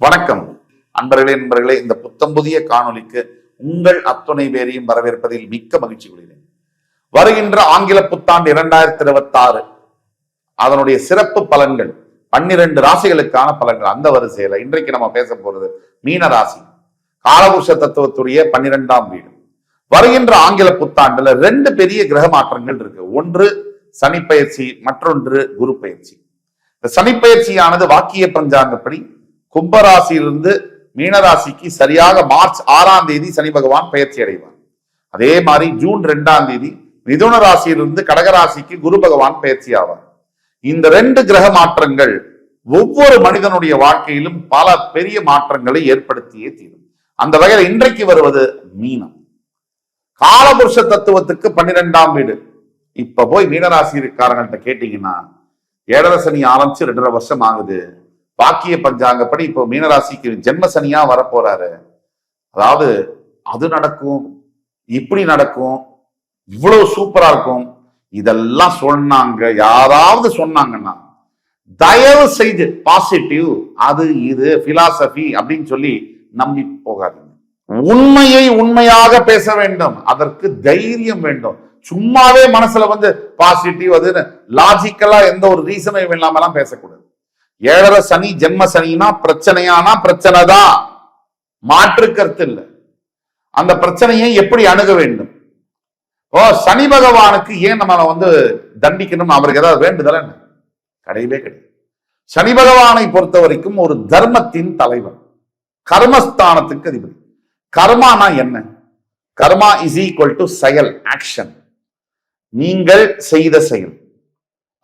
வணக்கம் நண்பர்களே, இந்த புத்தம் புதிய காணொலிக்கு உங்கள் அத்துணை பேரையும் வரவேற்பதில் மிக்க மகிழ்ச்சி கொள்கிறேன். வருகின்ற ஆங்கில புத்தாண்டு 2026 அதனுடைய சிறப்பு பலன்கள் 12 ராசிகளுக்கான பலன்கள். அந்த வரிசையில இன்றைக்கு நம்ம பேச போறது மீன ராசி, காலபுருஷ தத்துவத்துடைய 12ஆம் வீடு. வருகின்ற ஆங்கில புத்தாண்டுல 2 பெரிய கிரக மாற்றங்கள் இருக்கு. ஒன்று சனி பயிற்சி, மற்றொன்று குரு பயிற்சி. இந்த சனி பயிற்சியானது வாக்கிய பஞ்சாங்கப்படி கும்பராசியிலிருந்து மீனராசிக்கு சரியாக மார்ச் 6ஆம் தேதி சனி பகவான் பயிற்சி அடைவார். அதே மாதிரி ஜூன் 2ஆம் தேதி மிதுன ராசியிலிருந்து கடகராசிக்கு குரு பகவான் பயிற்சி ஆவார். இந்த 2 கிரக மாற்றங்கள் ஒவ்வொரு மனிதனுடைய வாழ்க்கையிலும் பல பெரிய மாற்றங்களை ஏற்படுத்தியே தீரும். அந்த வகையில் இன்றைக்கு வருவது மீனம். காலபுருஷ தத்துவத்துக்கு 12ஆம் வீடு. இப்ப போய் மீனராசிக்காரங்கள்ட்ட கேட்டீங்கன்னா 7 சனி ஆரம்பிச்சு 2.5 வருஷம் ஆகுது. வாக்கிய பஞ்சாங்கப்படி இப்போ மீனராசிக்கு ஜென்ம சனியா வரப்போறாரு. அதாவது அது நடக்கும், இப்படி நடக்கும், இவ்வளவு சூப்பரா இருக்கும், இதெல்லாம் சொன்னாங்க. யாராவது சொன்னாங்கன்னா தயவு செய்து பாசிட்டிவ் அது இது பிலாசபி அப்படின்னு சொல்லி நம்பி போகாதீங்க. உண்மையை உண்மையாக பேச வேண்டும், அதற்கு தைரியம் வேண்டும். சும்மாவே மனசுல பாசிட்டிவ் அது லாஜிக்கலா எந்த ஒரு ரீசனும் இல்லாமலாம் பேசக்கூடாது. 7 சனி ஜென்ம சனினா பிரச்சனையானா பிரச்சனை தான், மாற்று கருத்து இல்லை. அந்த பிரச்சனையை எப்படி அணுக வேண்டும்? சனி பகவானுக்கு ஏன் நம்ம தண்டிக்கணும்? அவருக்கு ஏதாவது வேண்டுதல் என்ன? கிடையவே கிடையாது. சனி பகவானை பொறுத்த வரைக்கும் ஒரு தர்மத்தின் தலைவர், கர்மஸ்தானத்துக்கு அதிபதி. கர்மானா என்ன? கர்மா இஸ் ஈக்குவல் டு செயல், ஆக்ஷன். நீங்கள் செய்த செயல்,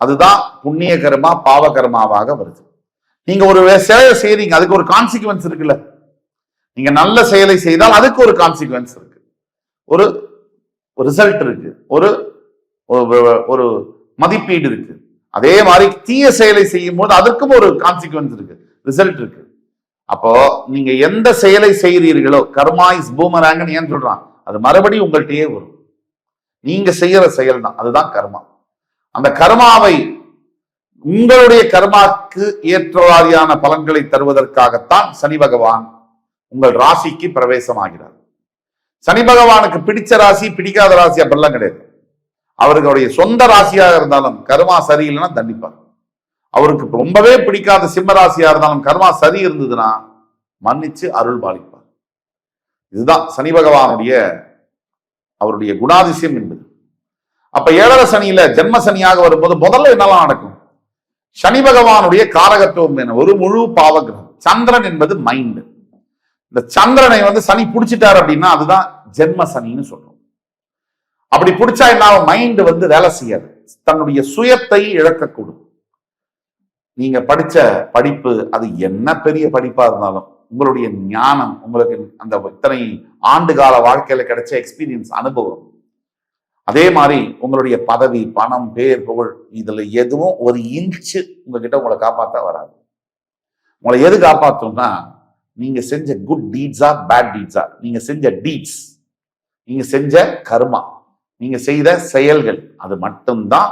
அதுதான் புண்ணிய கர்மா பாவ கர்மாவாக வருது. நீங்க ஒரு செயலை செய்றீங்க, அதுக்கு ஒரு கான்சிக்வன்ஸ் இருக்குல்ல. நீங்க நல்ல செயலை செய்தால் அதுக்கு ஒரு கான்சிக்வன்ஸ் இருக்கு, ஒரு ரிசல்ட் இருக்கு, ஒரு மதிப்பீடு இருக்கு. அதே மாதிரி தீய செயலை செய்யும் போது அதற்கும் ஒரு கான்சிக்வன்ஸ் இருக்கு, ரிசல்ட் இருக்கு. அப்போ நீங்க எந்த செயலை செய்கிறீர்களோ, கர்மா இஸ் பூமராங்கன்னு ஏன் சொல்றான்? அது மறுபடியும் உங்கள்கிட்டயே வரும். நீங்க செய்யற செயல் தான், அதுதான் கர்மா. அந்த கர்மாவை உங்களுடைய கர்மாக்கு ஏற்றவாரியான பலன்களை தருவதற்காகத்தான் சனி பகவான் உங்கள் ராசிக்கு பிரவேசமாகிறார். சனி பகவானுக்கு பிடிச்ச ராசி பிடிக்காத ராசி அப்படிலாம் கிடையாது. அவர்களுடைய சொந்த ராசியாக இருந்தாலும் கர்மா சரியில்லைன்னா தண்டிப்பார். அவருக்கு ரொம்பவே பிடிக்காத சிம்ம ராசியா இருந்தாலும் கர்மா சரி இருந்ததுன்னா மன்னிச்சு அருள் பாலிப்பார். இதுதான் சனி பகவானுடைய அவருடைய குணாதிசயம் என்பது. அப்ப 7 சனியில ஜென்ம சனியாக வரும்போது முதல்ல என்னெல்லாம் நடக்கும்? சனி பகவானுடைய காரகத்துவம் என்ன? ஒரு முழு பாவகிரகம். சந்திரன் என்பது மைண்ட். இந்த சந்திரனை சனி பிடிச்சிட்டாரு அப்படின்னா அதுதான் ஜென்ம சனின்னு சொல்றோம். அப்படி பிடிச்சா என்ன? மைண்ட் வேலை செய்யாது, தன்னுடைய சுயத்தை இழக்கக்கூடும். நீங்க படிச்ச படிப்பு அது என்ன பெரிய படிப்பா இருந்தாலும் உங்களுடைய ஞானம், உங்களுக்கு அந்த இத்தனை ஆண்டு கால வாழ்க்கையில கிடைச்ச எக்ஸ்பீரியன்ஸ், அனுபவம், அதே மாதிரி உங்களுடைய பதவி, பணம், பேர், புகழ், இதுல எதுவும் ஒரு இன்ச்சு உங்ககிட்ட உங்களை காப்பாற்ற வராது. உங்களை எது காப்பாற்றும்னா நீங்க செஞ்ச குட் டீட்ஸா பேட் டீட்ஸா, நீங்க செஞ்ச டீட்ஸ், நீங்க செஞ்ச கர்மா, நீங்க செய்த செயல்கள், அது மட்டும்தான்,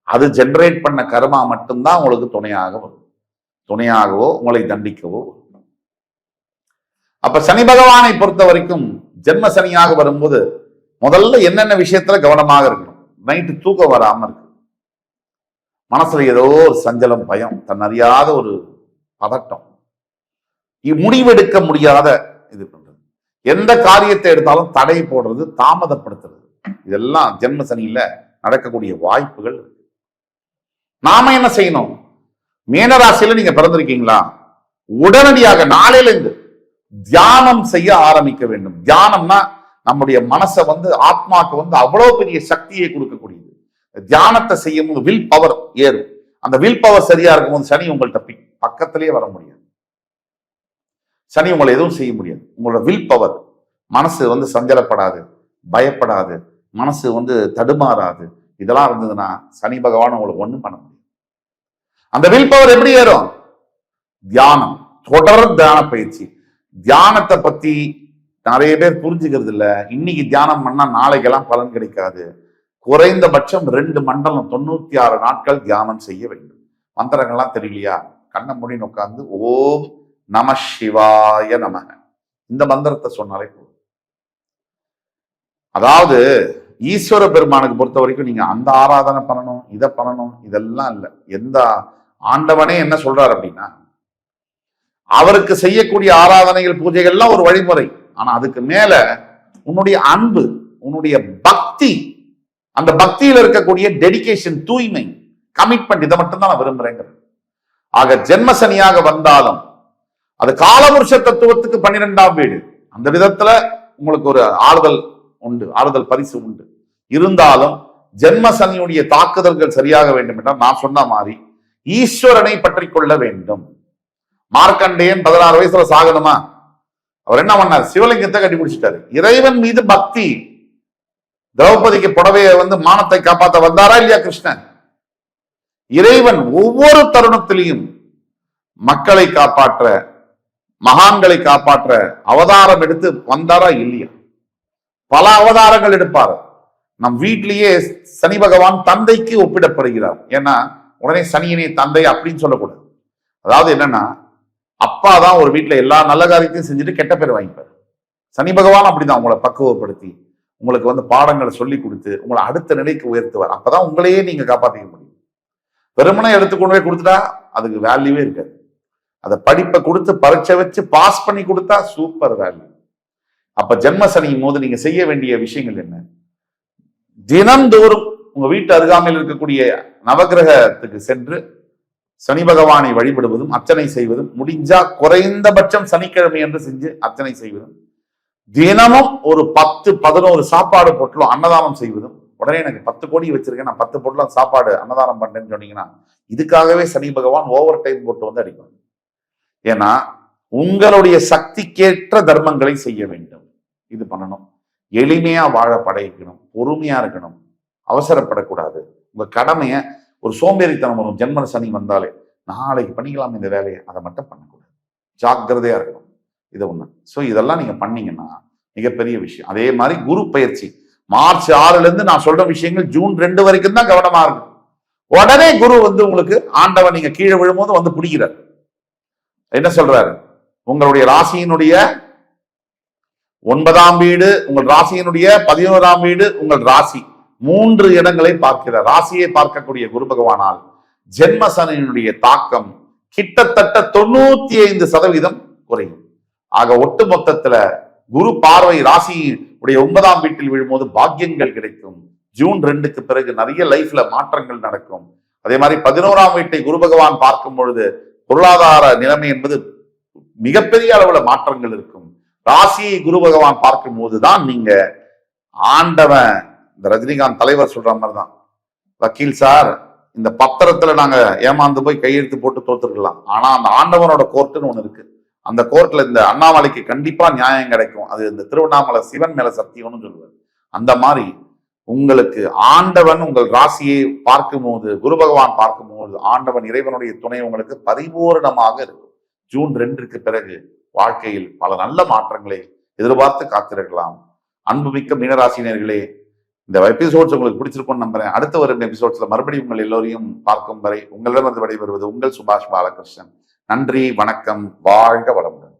அது ஜெனரேட் பண்ண கர்மா மட்டும்தான் உங்களுக்கு துணையாக வரும். துணையாகவோ உங்களை தண்டிக்கவோ. அப்ப சனி பகவானை பொறுத்த வரைக்கும் ஜென்ம சனியாக வரும்போது முதல்ல என்னென்ன விஷயத்துல கவனமாக இருக்கணும்? நைட்டு தூக்கம் வராம இருக்கு, மனசுல ஏதோ ஒரு சஞ்சலம், பயம், தன் அறியாத ஒரு பதட்டம், முடிவெடுக்க முடியாத இது பண்றது, எந்த காரியத்தை எடுத்தாலும் தடை போடுறது, தாமதப்படுத்துறது, இதெல்லாம் ஜென்ம சனியில நடக்கக்கூடிய வாய்ப்புகள் இருக்கு. நாம என்ன செய்யணும்? மீனராசியில நீங்க பிறந்திருக்கீங்களா, உடனடியாக நாளையில இருந்து தியானம் செய்ய ஆரம்பிக்க வேண்டும். தியானம்னா நம்முடைய மனசை ஆத்மாக்கு அவ்வளவு பெரிய சக்தியை கொடுக்கக்கூடியது. தியானத்தை செய்யும் போது வில் பவர் ஏறும். அந்த வில் பவர் சரியா இருக்கும்போது சனி உங்கள்கிட்ட பக்கத்திலேயே வர முடியாது. சனி உங்களை எதுவும் செய்ய முடியாது. உங்களோட வில் பவர், மனசு சஞ்சலப்படாது, பயப்படாது, மனசு தடுமாறாது. இதெல்லாம் இருந்ததுன்னா சனி பகவான் உங்களுக்கு ஒண்ணும் பண்ண முடியும். அந்த வில் பவர் எப்படி ஏறும்? தியானம், தொடர் தியான பயிற்சி. தியானத்தை பத்தி நிறைய பேர் புரிஞ்சுக்கிறது இல்ல. இன்னைக்கு தியானம் பண்ணா நாளைக்கெல்லாம் பலன் கிடைக்காது. குறைந்தபட்சம் 2 மண்டலம் 96 நாட்கள் தியானம் செய்ய வேண்டும். மந்திரங்கள்லாம் தெரியலையா? கண்ணை மூடின்னு உட்கார்ந்து ஓம் நம சிவாய நமக. இந்த மந்திரத்தை சொன்னாலே போதும். அதாவது ஈஸ்வர பெருமானுக்கு பொறுத்த வரைக்கும் நீங்க அந்த ஆராதனை பண்ணணும், இதை பண்ணணும், இதெல்லாம் இல்லை. எந்த ஆண்டவனே என்ன சொல்றாரு அப்படின்னா, அவருக்கு செய்யக்கூடிய ஆராதனைகள் பூஜைகள்லாம் ஒரு வழிமுறை. ஆனா அதுக்கு மேல உன்னுடைய அன்பு, உன்னுடைய பக்தி, அந்த பக்தியில் இருக்கக்கூடிய டெடிகேஷன், தூய்மை, கமிட்மெண்ட், இதை மட்டும்தான் நான் விரும்புறேங்க. ஆக ஜென்மசனியாக வந்தாலும் அது காலபுருஷ தத்துவத்துக்கு 12ஆம் வீடு. அந்த விதத்துல உங்களுக்கு ஒரு ஆறுதல் உண்டு, ஆறுதல் பரிசு உண்டு. இருந்தாலும் ஜென்மசனியுடைய தாக்குதல்கள் சரியாக வேண்டும் என்றால் நான் சொன்ன மாதிரி ஈஸ்வரனை பற்றி கொள்ள வேண்டும். மார்க்கண்டேயன் 16 வயசுல சாகணுமா? அவர் என்ன பண்ணார்? சிவலிங்கத்தை கட்டி பிடிச்சிட்டாரு. இறைவன் மீது பக்தி. திரௌபதிக்கு புடவையை மானத்தை காப்பாற்ற வந்தாரா இல்லையா கிருஷ்ணன்? இறைவன் ஒவ்வொரு தருணத்திலையும் மக்களை காப்பாற்ற, மகான்களை காப்பாற்ற அவதாரம் எடுத்து வந்தாரா இல்லையா? பல அவதாரங்கள் எடுப்பார். நம் வீட்டிலேயே சனி பகவான் தந்தைக்கு ஒப்பிடப்படுகிறார். ஏன்னா உடனே சனியினை தந்தை அப்படின்னு சொல்லக்கூடாது. அதாவது என்னன்னா, அப்பா தான் ஒரு வீட்டுல எல்லா நல்ல காரியத்தையும் செஞ்சுட்டு கெட்ட பேர் வாங்கிப்பார். சனி பகவான் அப்படிதான் உங்களை பக்குவப்படுத்தி உங்களுக்கு பாடங்களை சொல்லி கொடுத்து உங்களை அடுத்த நிலைக்கு உயர்த்துவார். அப்பதான் உங்களையே நீங்க காப்பாற்றிக்க முடியும். வெறுமனை எடுத்துக்கொண்டு போய் கொடுத்துட்டா அதுக்கு வேல்யூவே இருக்காது. அதை படிப்பை கொடுத்து பரீட்சை வச்சு பாஸ் பண்ணி கொடுத்தா சூப்பர் வேல்யூ. அப்ப ஜென்ம சனியின் போது நீங்க செய்ய வேண்டிய விஷயங்கள் என்ன? தினந்தோறும் உங்க வீட்டு அருகாமையில் இருக்கக்கூடிய நவகிரகத்துக்கு சென்று சனி பகவானை வழிபடுவதும் அர்ச்சனை செய்வதும், முடிஞ்சா குறைந்தபட்சம் சனிக்கிழமை என்று செஞ்சு அர்ச்சனை செய்வதும், தினமும் ஒரு 10-11 சாப்பாடு பொட்டலம் அன்னதானம் செய்வதும். உடனே எனக்கு 10 கோடி வச்சிருக்கேன், நான் 10 பொட்டலம் சாப்பாடு அன்னதானம் பண்றேன்னு சொன்னீங்கன்னா இதுக்காகவே சனி பகவான் ஓவர் டைம் போட்டு அடிப்பாங்க. ஏன்னா உங்களுடைய சக்திக்கேற்ற தர்மங்களை செய்ய வேண்டும். இது பண்ணணும். எளிமையா வாழ படைக்கணும், பொறுமையா இருக்கணும், அவசரப்படக்கூடாது. உங்க கடமைய ஒரு சோம்பேறித்தனம் வரும் ஜென்ம சனி வந்தாலே, நாளைக்கு பண்ணிக்கலாம் இந்த வேலையை, அதை மட்டும் பண்ணக்கூடாது. ஜாக்கிரதையா இருக்கணும். இது ஒண்ணு. ஸோ இதெல்லாம் நீங்க பண்ணீங்கன்னா மிகப்பெரிய விஷயம். அதே மாதிரி குரு பயிற்சி மார்ச் 6ல இருந்து நான் சொல்ற விஷயங்கள் ஜூன் 2 வரைக்கும் தான் கவனமா இருக்கும். உடனே குரு உங்களுக்கு ஆண்டவன் நீங்க கீழே விழும்போது பிடிக்கிறார். என்ன சொல்றாரு? உங்களுடைய ராசியினுடைய 9ஆம் வீடு, உங்கள் ராசியினுடைய 11ஆம் வீடு, உங்கள் ராசி 3 இடங்களை பார்க்கிறார். ராசியை பார்க்கக்கூடிய குரு பகவானால் ஜென்ம சனியினுடைய தாக்கம் கிட்டத்தட்ட 95% குறையும். ஆக ஒட்டு மொத்தத்துல குரு பார்வை ராசியுடைய 9ஆம் வீட்டில் விழும்போது பாக்கியங்கள் கிடைக்கும். ஜூன் 2க்கு பிறகு நிறைய லைஃப்ல மாற்றங்கள் நடக்கும். அதே மாதிரி 11ஆம் வீட்டை குரு பகவான் பார்க்கும் பொழுது பொருளாதார நிலைமை என்பது மிகப்பெரிய அளவுல மாற்றங்கள் இருக்கும். ராசியை குரு பகவான் பார்க்கும் போதுதான் நீங்க ஆண்டவன், இந்த ரஜினிகாந்த் தலைவர் சொல்ற மாதிரிதான், வக்கீல் சார் இந்த பத்திரத்துல நாங்க ஏமாந்து போய் கையெழுத்து போட்டு தோத்துருக்கலாம், ஆனா அந்த ஆண்டவனோட கோர்ட்டுன்னு ஒண்ணு இருக்கு. அந்த கோர்ட்ல இந்த அண்ணாமலைக்கு கண்டிப்பா நியாயம் கிடைக்கும், அது இந்த திருவண்ணாமலை சிவன் மேல சத்தியம்னு சொல்லுவார். அந்த மாதிரி உங்களுக்கு ஆண்டவன் உங்கள் ராசியை பார்க்கும் போது, குரு பகவான் பார்க்கும் போது ஆண்டவன் இறைவனுடைய துணை உங்களுக்கு பரிபூரணமாக இருக்கும். ஜூன் 2க்கு பிறகு வாழ்க்கையில் பல நல்ல மாற்றங்களை எதிர்பார்த்து காத்திருக்கலாம். அன்புமிக்க மீனராசினியர்களே, இந்த எபிசோட்ஸ் உங்களுக்கு பிடிச்சிருக்கும்னு நம்புறேன். அடுத்து வரும் எபிசோட்ஸ்ல மறுபடியும் உங்கள் எல்லோரையும் பார்க்கும் வரை உங்களிடமிருந்து விடைபெறுவது உங்கள் சுபாஷ் பாலகிருஷ்ணன். நன்றி, வணக்கம், வாழ்க வளமுடன்.